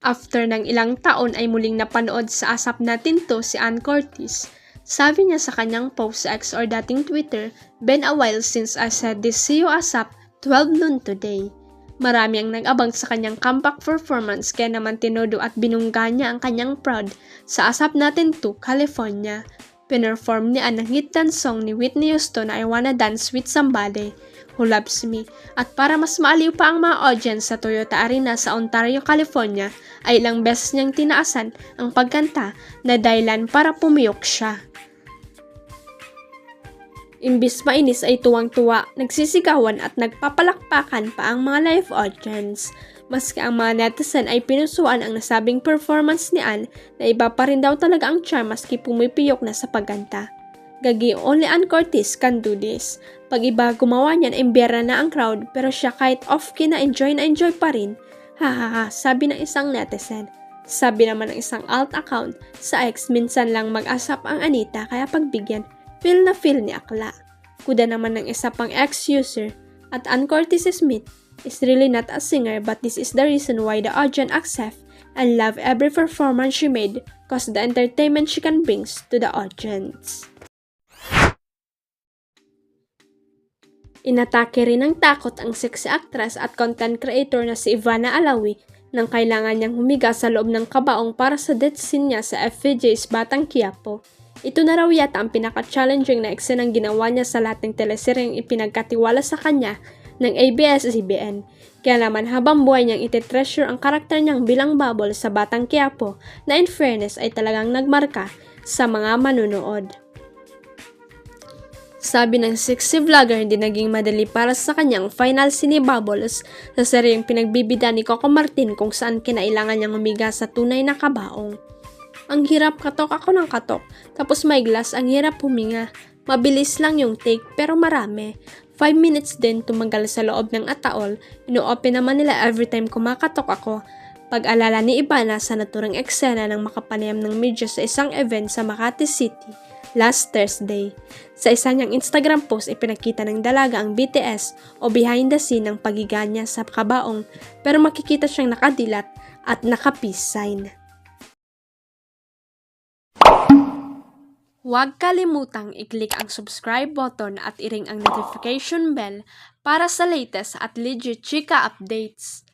After ng ilang taon ay muling napanood sa Asap Natin To si Ann Curtis. Sabi niya sa kanyang post sa X or dating Twitter, "Been a while since I said this, see you Asap, 12 noon today." Marami ang nag-abang sa kanyang comeback performance kaya naman tinodo at binungga niya ang kanyang proud sa Asap Natin To, California. Pinerform niya ang hit dance song ni Whitney Houston na I Wanna Dance With Somebody Who Loves Me. At para mas maaliw pa ang mga audience sa Toyota Arena sa Ontario, California, ay ilang beses niyang tinaasan ang pagkanta na dahilan para pumiyok siya. Imbis mainis ay tuwang-tuwa, nagsisigawan at nagpapalakpakan pa ang mga live audience. Maski ang mga netizen ay pinusuan ang nasabing performance ni Ann na iba pa rin daw talaga ang charm maski pumipiyok na sa pagkanta. Gagi, only Ann Curtis can do this. Pag iba gumawa niyan, embera na ang crowd pero siya kahit off-key na enjoy pa rin. Hahaha, sabi ng isang netizen. Sabi naman ng isang alt account, sa X minsan lang mag-asap ang Anita kaya pagbigyan, feel na feel ni Akla. Kuda naman ng isa pang ex-user, at Ann Curtis Smith is really not a singer but this is the reason why the audience accept and love every performance she made cause the entertainment she can brings to the audience. Inatake rin ng takot ang sexy actress at content creator na si Ivana Alawi nang kailangan niyang humiga sa loob ng kabaong para sa death scene niya sa FVJ's Batang Quiapo. Ito na raw yata ang pinaka-challenging na eksenang ginawa niya sa lahat ng teleseryeng ipinagkatiwala sa kanya ng ABS-CBN. Kaya naman habang buhay niyang ite-treasure ang karakter niyang bilang Bubble sa Batang Quiapo na in fairness ay talagang nagmarka sa mga manunood. Sabi ng sexy vlogger, hindi naging madali para sa kanyang final scene ni Bubbles sa seryeng pinagbibida ni Coco Martin kung saan kinailangan niyang humiga sa tunay na kabaong. Ang hirap, katok ako ng katok, tapos may glass, ang hirap huminga. Mabilis lang yung take pero marami. 5 minutes din tumagal sa loob ng ataol, ino-open naman nila every time kumakatok ako. Pag-alala ni Ivana sa naturang eksena ng makapanayam ng media sa isang event sa Makati City last Thursday. Sa isa niyang Instagram post, ipinakita ng dalaga ang BTS o behind the scene ng pagiga niya sa kabaong pero makikita siyang nakadilat at naka-peace sign. Huwag kalimutang i-click ang subscribe button at i-ring ang notification bell para sa latest at legit chika updates.